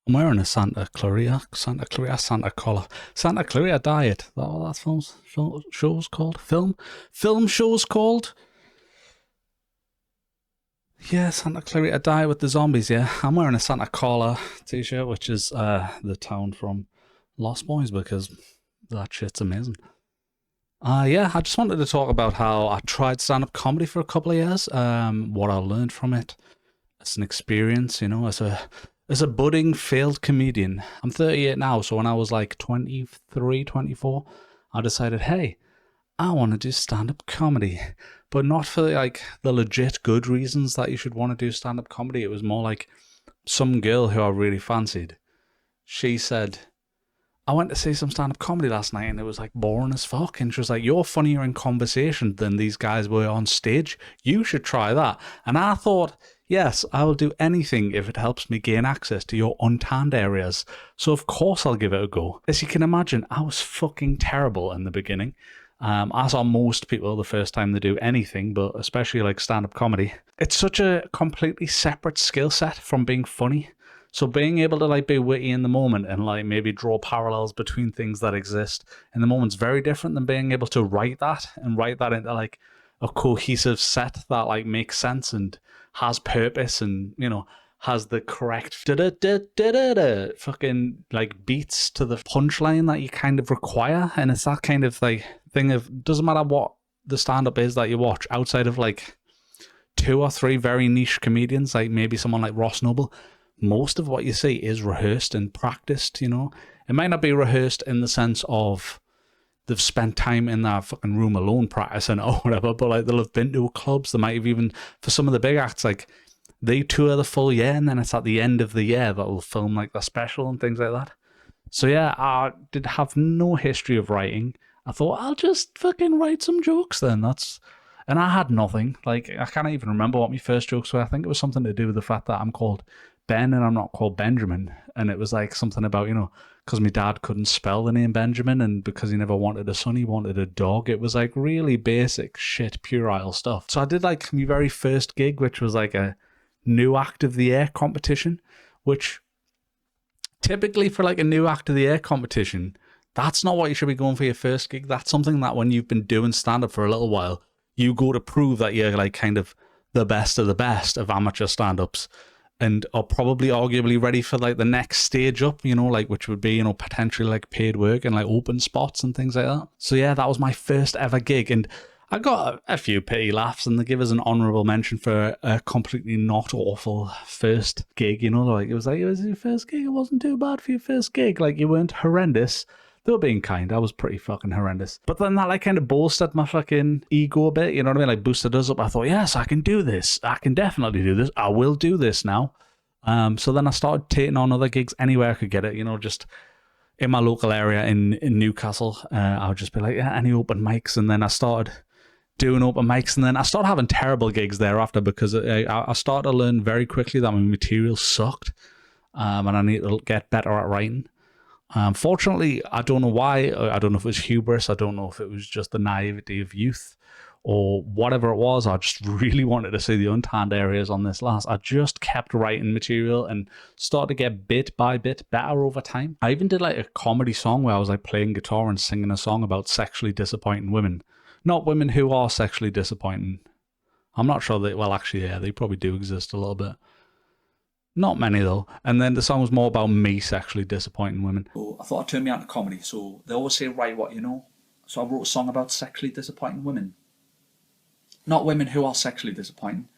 I'm wearing a Santa collar. Santa Clarita Diet. Is that what that show's called? Film show's called? Yeah, Santa Clarita Diet with the zombies, yeah. I'm wearing a Santa Collar t-shirt, which is the town from Lost Boys, because that shit's amazing. Yeah, I just wanted to talk about how I tried stand-up comedy for a couple of years, what I learned from it. It's an experience, as a budding failed comedian. I'm 38 now, so when I was like 23, 24, I decided, hey, I want to do stand-up comedy, but not for like the legit good reasons that you should want to do stand-up comedy. It was more like some girl who I really fancied. She said, I went to see some stand-up comedy last night and it was like boring as fuck. And she was like, you're funnier in conversation than these guys were on stage. You should try that. And I thought, yes, I will do anything if it helps me gain access to your untanned areas. So of course I'll give it a go. As you can imagine, I was fucking terrible in the beginning. As are most people the first time they do anything, but especially like stand-up comedy. It's such a completely separate skill set from being funny. So being able to like be witty in the moment and like maybe draw parallels between things that exist in the moment is very different than being able to write that into like a cohesive set that like makes sense and has purpose and, has the correct fucking like beats to the punchline that you kind of require. And it's that kind of like thing of, doesn't matter what the stand-up is that you watch outside of like 2 or 3 very niche comedians, like maybe someone like Ross Noble, most of what you see is rehearsed and practiced, It might not be rehearsed in the sense of they've spent time in that fucking room alone practicing or whatever, but like they'll have been to clubs. They might have even, for some of the big acts, like they tour the full year and then it's at the end of the year that they'll film like the special and things like that. So yeah, I did have no history of writing. I thought, I'll just fucking write some jokes then. And I had nothing. Like, I can't even remember what my first jokes were. I think it was something to do with the fact that I'm called Ben and I'm not called Benjamin. And it was like something about, because my dad couldn't spell the name Benjamin and because he never wanted a son, he wanted a dog. It was like really basic shit, puerile stuff. So I did like my very first gig, which was like a new act of the year competition, which typically for like a new act of the year competition, that's not what you should be going for your first gig. That's something that when you've been doing stand-up for a little while, you go to prove that you're like kind of the best of amateur stand-ups and are probably arguably ready for like the next stage up, like which would be, potentially like paid work and like open spots and things like that. So yeah, that was my first ever gig and I got a few pity laughs and they give us an honourable mention for a completely not awful first gig, like it was your first gig, it wasn't too bad for your first gig, like you weren't horrendous. They were being kind. I was pretty fucking horrendous. But then that like kind of bolstered my fucking ego a bit, you know what I mean? Like boosted us up. I thought, yes, I can do this. I can definitely do this. I will do this now. So then I started taking on other gigs anywhere I could get it, just in my local area in Newcastle. I would just be like, yeah, any open mics. And then I started doing open mics and then I started having terrible gigs thereafter because I started to learn very quickly that my material sucked and I need to get better at writing. Fortunately, I don't know why. I don't know if it was hubris. I don't know if it was just the naivety of youth or whatever it was. I just really wanted to see the untanned areas on this last. I just kept writing material and started to get bit by bit better over time. I even did like a comedy song where I was like playing guitar and singing a song about sexually disappointing women. Not women who are sexually disappointing. I'm not sure that, well, actually, yeah, they probably do exist a little bit. Not many though. And then the song was more about me sexually disappointing women. So I thought I'd turn me on to comedy. So they always say, write what you know. So I wrote a song about sexually disappointing women. Not women who are sexually disappointing.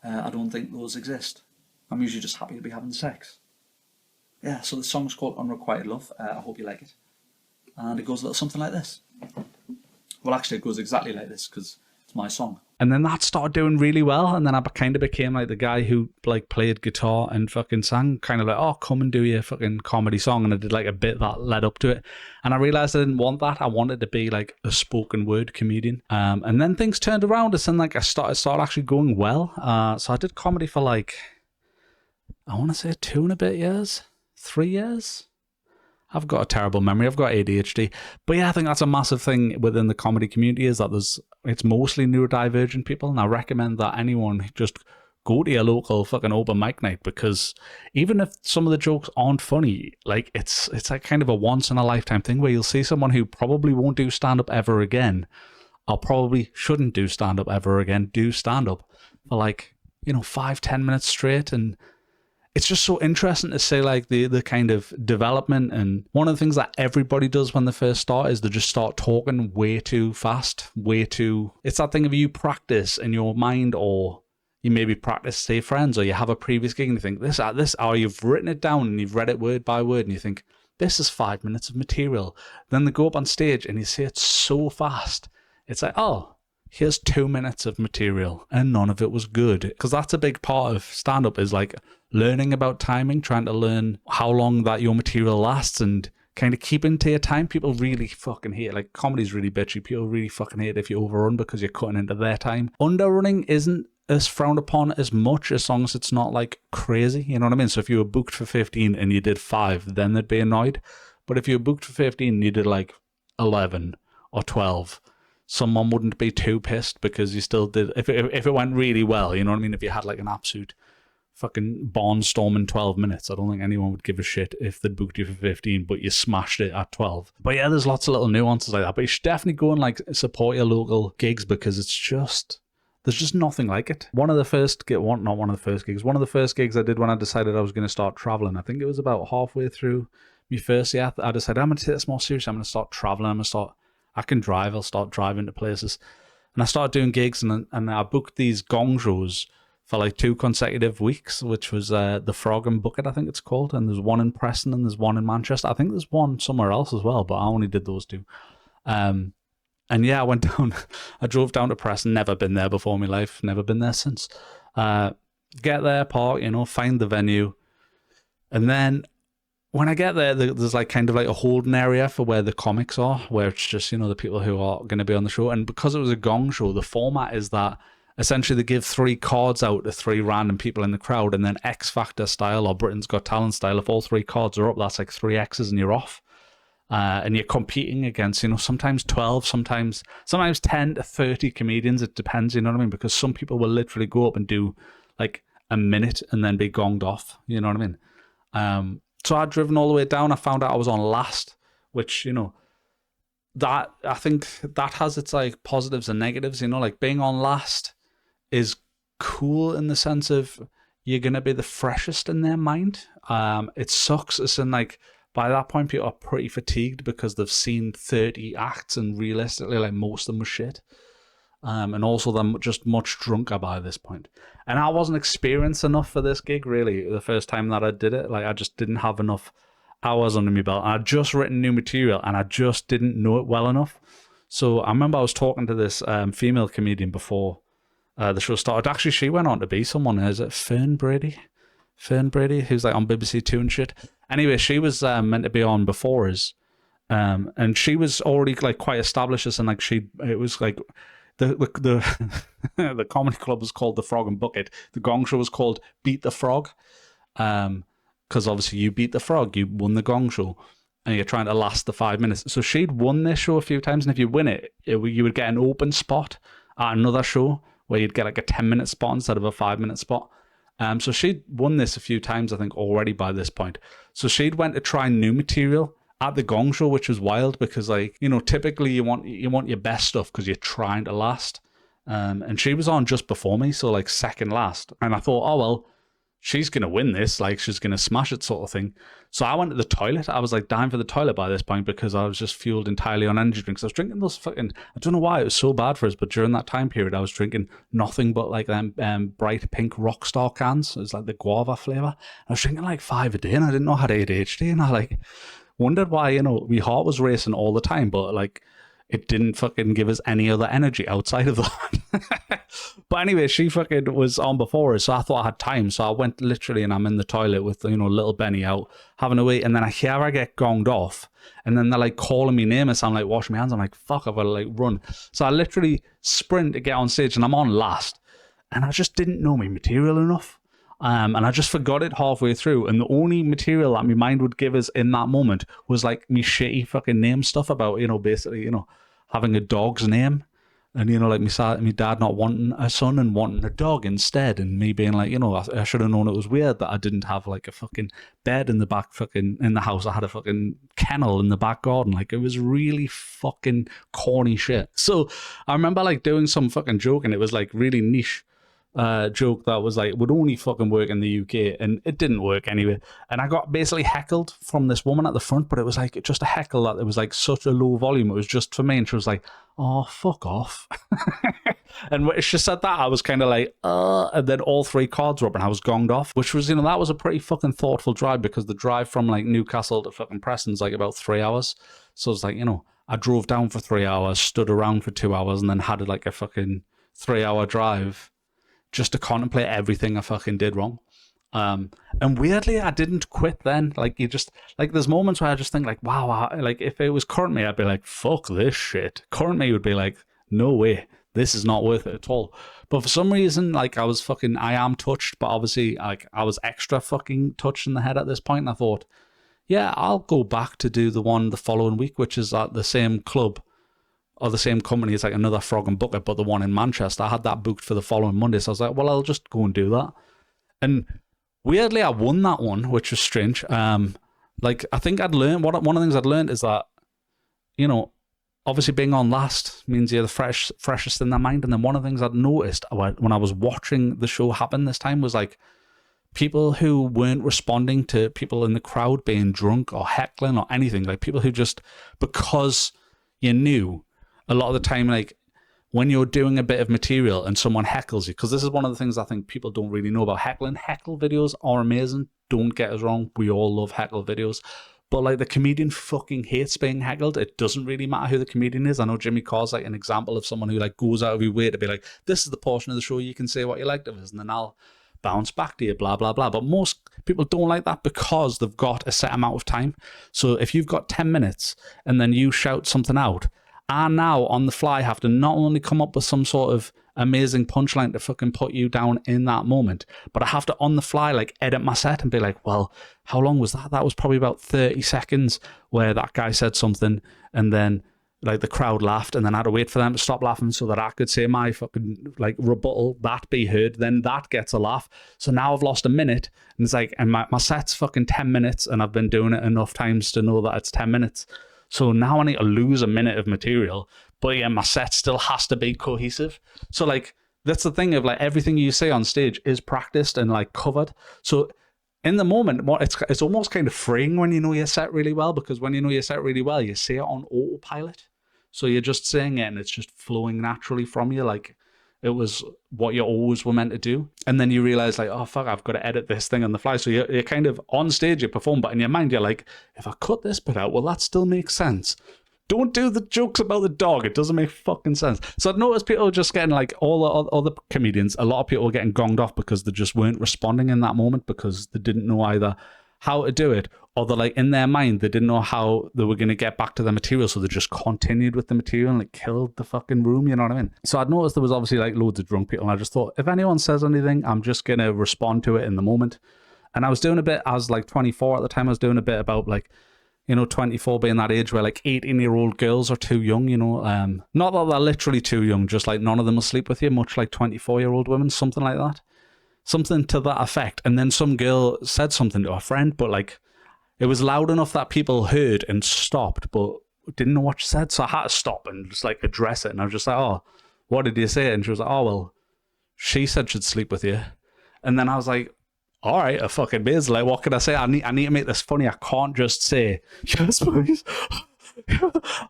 I don't think those exist. I'm usually just happy to be having sex. Yeah, so the song's called Unrequited Love. I hope you like it. And it goes a little something like this. Well, actually, it goes exactly like this because it's my song. And then that started doing really well. And then I kind of became like the guy who like played guitar and fucking sang, kind of like, oh, come and do your fucking comedy song. And I did like a bit that led up to it. And I realized I didn't want that. I wanted to be like a spoken word comedian. And then things turned around. And like I started actually going well. So I did comedy for like, I want to say 2 and a bit years, 3 years. I've got a terrible memory. I've got ADHD. But yeah, I think that's a massive thing within the comedy community is that it's mostly neurodivergent people. And I recommend that anyone just go to your local fucking open mic night, because even if some of the jokes aren't funny, like it's like kind of a once in a lifetime thing where you'll see someone who probably won't do stand up ever again, or probably shouldn't do stand up ever again, do stand up for like, 5-10 minutes straight. And it's just so interesting to see like the kind of development. And one of the things that everybody does when they first start is they just start talking way too fast, it's that thing of you practice in your mind, or you maybe practice, say, friends, or you have a previous gig and you think this, or you've written it down and you've read it word by word and you think, this is 5 minutes of material. Then they go up on stage and you say it so fast. It's like, oh, here's 2 minutes of material and none of it was good. Because that's a big part of stand-up, is like learning about timing, trying to learn how long that your material lasts and kind of keeping to your time. People really fucking hate, like, comedy's really bitchy. People really fucking hate if you overrun because you're cutting into their time. Underrunning isn't as frowned upon as much, as long as it's not like crazy, you know what I mean? So if you were booked for 15 and you did 5, then they'd be annoyed. But if you were booked for 15 and you did like 11 or 12, someone wouldn't be too pissed, because you still did, if it went really well, you know what I mean? If you had like an absolute fucking barnstorm in 12 minutes, I don't think anyone would give a shit if they'd booked you for 15 but you smashed it at 12. But yeah, there's lots of little nuances like that. But you should definitely go and like support your local gigs, because there's just nothing like it. One of the first gigs I did when I decided I was going to start traveling, I think it was about halfway through my first year, I decided I'm going to take this more seriously. I'm going to start traveling. I can drive. I'll start driving to places. And I started doing gigs, and I booked these gong shows for like 2 consecutive weeks, which was the Frog and Bucket, I think it's called. And there's one in Preston and there's one in Manchester. I think there's one somewhere else as well, but I only did those 2. And yeah, I went down, I drove down to Preston, never been there before in my life, never been there since. Get there, park, find the venue. And then when I get there, there's like kind of like a holding area for where the comics are, where it's just, the people who are going to be on the show. And because it was a gong show, the format is that essentially they give 3 cards out to 3 random people in the crowd, and then X Factor style or Britain's Got Talent style, if all 3 cards are up, that's like 3 X's and you're off. And you're competing against, sometimes 12, sometimes 10 to 30 comedians. It depends, you know what I mean? Because some people will literally go up and do like a minute and then be gonged off, you know what I mean? So I'd driven all the way down. I found out I was on last, which, that, I think that has its like positives and negatives, like being on last is cool in the sense of you're going to be the freshest in their mind. It sucks as in like, by that point, people are pretty fatigued because they've seen 30 acts, and realistically, like, most of them were shit. And also they're just much drunker by this point. And I wasn't experienced enough for this gig, really, the first time that I did it. Like, I just didn't have enough hours under my belt. I'd just written new material, and I just didn't know it well enough. So I remember I was talking to this female comedian before the show started. Actually, she went on to be someone. Is it Fern Brady? Fern Brady, who's like on BBC Two and shit. Anyway, she was meant to be on before us, and she was already like quite established, and like it was like the the comedy club was called the Frog and Bucket. The gong show was called Beat the Frog, because obviously you beat the frog, you won the gong show, and you're trying to last the 5 minutes. So she'd won this show a few times, and if you win it, you would get an open spot at another show where you'd get like a 10-minute spot instead of a 5-minute spot. So she'd won this a few times, I think, already by this point. So she'd went to try new material at the gong show, which was wild because, like, typically you want your best stuff because you're trying to last. And she was on just before me, so like second last. And I thought, oh, well, she's going to win this. Like, she's going to smash it sort of thing. So I went to the toilet. I was like dying for the toilet by this point because I was just fueled entirely on energy drinks. I was drinking those fucking, I don't know why it was so bad for us, but during that time period, I was drinking nothing but like them bright pink Rockstar cans. It was like the guava flavor. I was drinking like 5 a day and I didn't know I had ADHD. And I like wondered why, my heart was racing all the time, but like it didn't fucking give us any other energy outside of that. But anyway, she fucking was on before us, so I thought I had time. So I went literally, and I'm in the toilet with, little Benny out having a wee, and then I hear I get gonged off, and then they're like calling me name, so I'm like washing my hands. I'm like, fuck, I've got to like run. So I literally sprint to get on stage, and I'm on last, and I just didn't know my material enough. And I just forgot it halfway through. And the only material that my mind would give us in that moment was like me shitty fucking name stuff about, basically, having a dog's name. And, you know, like my dad not wanting a son and wanting a dog instead. And me being like, you know, I should have known it was weird that I didn't have like a fucking bed in the back fucking in the house. I had a fucking kennel in the back garden. Like, it was really fucking corny shit. So I remember like doing some fucking joke, and it was like really niche joke that was like would only fucking work in the UK, and it didn't work anyway. And I got basically heckled from this woman at the front, but it was like just a heckle that it was like such a low volume. It was just for me, and she was like, "Oh, fuck off." And when she said that, I was kind of like, and then all 3 cards were up and I was gonged off, which was, you know, that was a pretty fucking thoughtful drive, because the drive from like Newcastle to fucking Preston's like about 3 hours. So it's like, you know, I drove down for 3 hours, stood around for 2 hours, and then had like a fucking 3-hour drive just to contemplate everything I fucking did wrong. And weirdly, I didn't quit then. Like, you just, like, there's moments where I just think like, wow, like if it was current me, I'd be like, fuck this shit. Current me would be like, no way, this is not worth it at all. But for some reason, like, I am touched, but obviously, like, I was extra fucking touched in the head at this point. And I thought, yeah, I'll go back to do the one the following week, which is at the same club or the same company. It's like Another Frog and Bucket, but the one in Manchester. I had that booked for the following Monday. So I was like, well, I'll just go and do that. And weirdly, I won that one, which was strange. Like, I think I'd learned, one of the things I'd learned is that, you know, obviously being on last means you're the freshest in their mind. And then one of the things I'd noticed when I was watching the show happen this time was like, people who weren't responding to people in the crowd being drunk or heckling or anything, like people who just, because you knew a lot of the time, like when you're doing a bit of material and someone heckles you, because this is one of the things I think people don't really know about heckling. Heckle videos are amazing. Don't get us wrong. We all love heckle videos. But like, the comedian fucking hates being heckled. It doesn't really matter who the comedian is. I know Jimmy Carr's like an example of someone who like goes out of his way to be like, this is the portion of the show you can say what you liked of us, and then I'll bounce back to you, blah, blah, blah. But most people don't like that because they've got a set amount of time. So if you've got 10 minutes and then you shout something out, I now on the fly have to not only come up with some sort of amazing punchline to fucking put you down in that moment, but I have to on the fly like edit my set and be like, well, how long was that? That was probably about 30 seconds where that guy said something, and then like the crowd laughed, and then I had to wait for them to stop laughing so that I could say my fucking like rebuttal, that be heard, then that gets a laugh. So now I've lost a minute, and it's like, and my set's fucking 10 minutes, and I've been doing it enough times to know that it's 10 minutes. So now I need to lose a minute of material, but yeah, my set still has to be cohesive. So like, that's the thing of like, everything you say on stage is practiced and like covered. So in the moment, it's almost kind of freeing when you know your set really well, because when you know your set really well, you say it on autopilot. So you're just saying it and it's just flowing naturally from you, like it was what you always were meant to do. And then you realize like, oh fuck, I've got to edit this thing on the fly. So you're kind of on stage, you perform, but in your mind you're like, if I cut this bit out, will that still make sense? Don't do the jokes about the dog. It doesn't make fucking sense. So I'd noticed people just getting like, all the other comedians, a lot of people were getting gonged off because they just weren't responding in that moment, because they didn't know either how to do it, or they're like, in their mind, they didn't know how they were going to get back to the material. So they just continued with the material and like killed the fucking room. You know what I mean? So I'd noticed there was obviously like loads of drunk people. And I just thought, if anyone says anything, I'm just going to respond to it in the moment. And I was doing a bit, I was like 24 at the time. I was doing a bit about like, you know, 24 being that age where like 18-year-old girls are too young, you know. Not that they're literally too young, just like none of them will sleep with you, much like 24-year-old women, something like that. Something to that effect. And then some girl said something to a friend, but like it was loud enough that people heard and stopped, but didn't know what she said. So I had to stop and just like address it. And I was just like, oh, what did you say? And she was like, oh, well, she said she'd sleep with you. And then I was like, all right, a fucking biz. Like, what can I say? I need to make this funny. I can't just say, yes, please.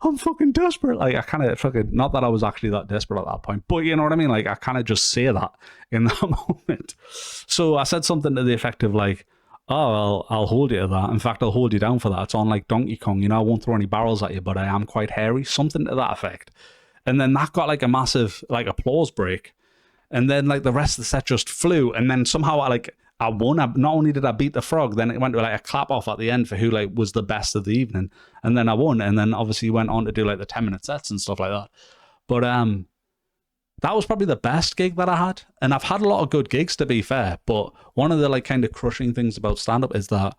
I'm fucking desperate. Like, I kind of fucking, not that I was actually that desperate at that point, but you know what I mean? Like, I kind of just say that in that moment. So I said something to the effect of like, oh, well, I'll hold you to that. In fact, I'll hold you down for that. It's on like Donkey Kong, you know, I won't throw any barrels at you, but I am quite hairy. Something to that effect. And then that got like a massive like applause break. And then like the rest of the set just flew. And then somehow I won. Not only did I beat the frog, then it went to like a clap off at the end for who like was the best of the evening, and then I won. And then obviously went on to do like the 10-minute sets and stuff like that. But that was probably the best gig that I had, and I've had a lot of good gigs to be fair. But one of the like kind of crushing things about stand up is that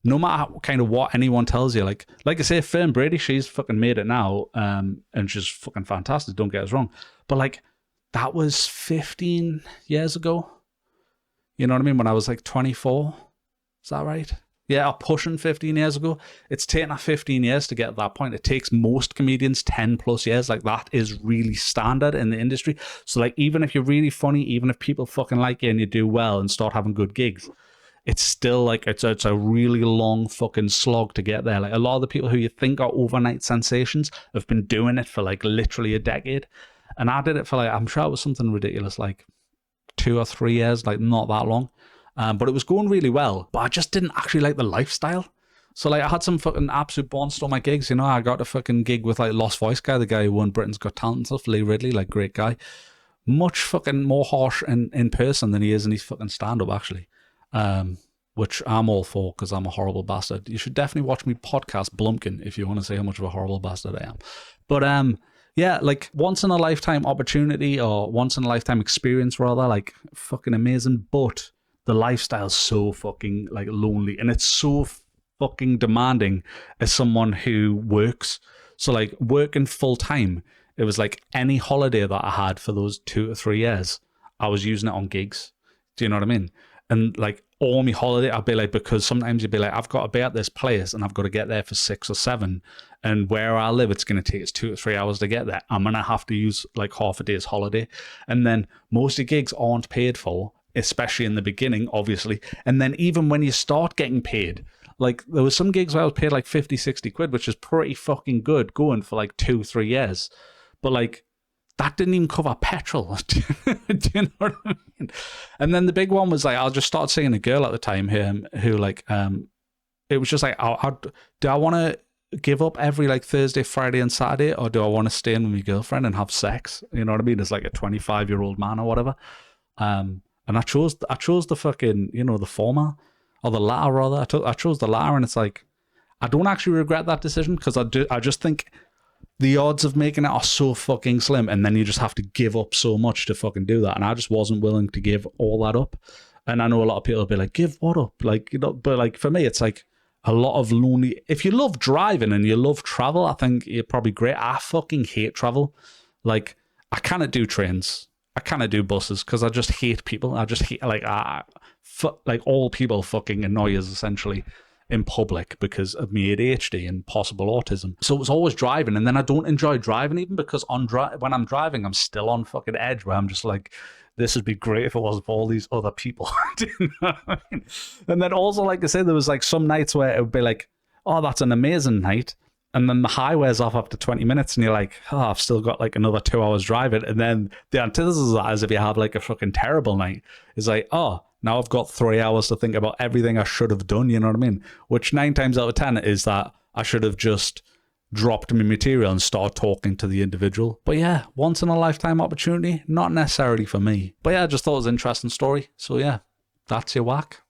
no matter kind of what anyone tells you, like I say, Fern Brady, she's fucking made it now, and she's fucking fantastic, don't get us wrong. But like, that was 15 years ago. You know what I mean? When I was like 24. Is that right? Yeah, pushing 15 years ago. It's taken her 15 years to get to that point. It takes most comedians 10 plus years. Like, that is really standard in the industry. So like, even if you're really funny, even if people fucking like you and you do well and start having good gigs, it's still like, it's a really long fucking slog to get there. Like, a lot of the people who you think are overnight sensations have been doing it for like literally a decade. And I did it for like, I'm sure it was something ridiculous, like 2 or 3 years, like not that long. But it was going really well, but I just didn't actually like the lifestyle. So like, I had some fucking absolute barnstormer gigs, you know. I got a fucking gig with like Lost Voice guy, the guy who won Britain's Got Talent and stuff, Lee Ridley, like great guy. Much fucking more harsh in person than he is in his fucking stand-up, actually. Which I'm all for, because I'm a horrible bastard. You should definitely watch me podcast Blumpkin if you want to see how much of a horrible bastard I am. But yeah, like once in a lifetime opportunity, or once in a lifetime experience rather, like fucking amazing. But the lifestyle's so fucking like lonely, and it's so fucking demanding as someone who works. So like, working full time, it was like any holiday that I had for those 2 or 3 years, I was using it on gigs. Do you know what I mean? And like, all my holiday, I'd be like, because sometimes you'd be like, I've got to be at this place and I've got to get there for 6 or 7. And where I live, it's going to take us 2 or 3 hours to get there. I'm going to have to use like half a day's holiday. And then most of the gigs aren't paid for, especially in the beginning, obviously. And then even when you start getting paid, like there was some gigs where I was paid like 50, 60 quid, which is pretty fucking good going for like 2, 3 years. But like, that didn't even cover petrol. Do you know what I mean? And then the big one was like, I'll just start seeing a girl at the time who like, it was just like, do I want to give up every like Thursday, Friday and Saturday, or do I want to stay in with my girlfriend and have sex? You know what I mean? As like a 25-year-old man or whatever. And I chose the fucking, you know, the former, or the latter rather. I chose the latter, and it's like, I don't actually regret that decision, because I just think the odds of making it are so fucking slim, and then you just have to give up so much to fucking do that. And I just wasn't willing to give all that up. And I know a lot of people will be like, give what up? Like, you know, but like for me, it's like a lot of lonely. If you love driving and you love travel, I think you're probably great. I fucking hate travel. Like, I cannot do trains. I cannot do buses, because I just hate people. I just hate, like, like all people fucking annoy us essentially in public because of my ADHD and possible autism. So it was always driving, and then I don't enjoy driving even, because when I'm driving, I'm still on fucking edge, where I'm just like, this would be great if it wasn't for all these other people. Do you know what I mean? And then also, like I said, there was like some nights where it would be like, oh, that's an amazing night. And then the high wears off after 20 minutes, and you're like, oh, I've still got like another 2 hours driving. And then the antithesis of that is, if you have like a fucking terrible night, is like, oh, now I've got 3 hours to think about everything I should have done, you know what I mean? Which 9 times out of 10 is that I should have just dropped my material and started talking to the individual. But yeah, once in a lifetime opportunity, not necessarily for me. But yeah, I just thought it was an interesting story. So yeah, that's your whack.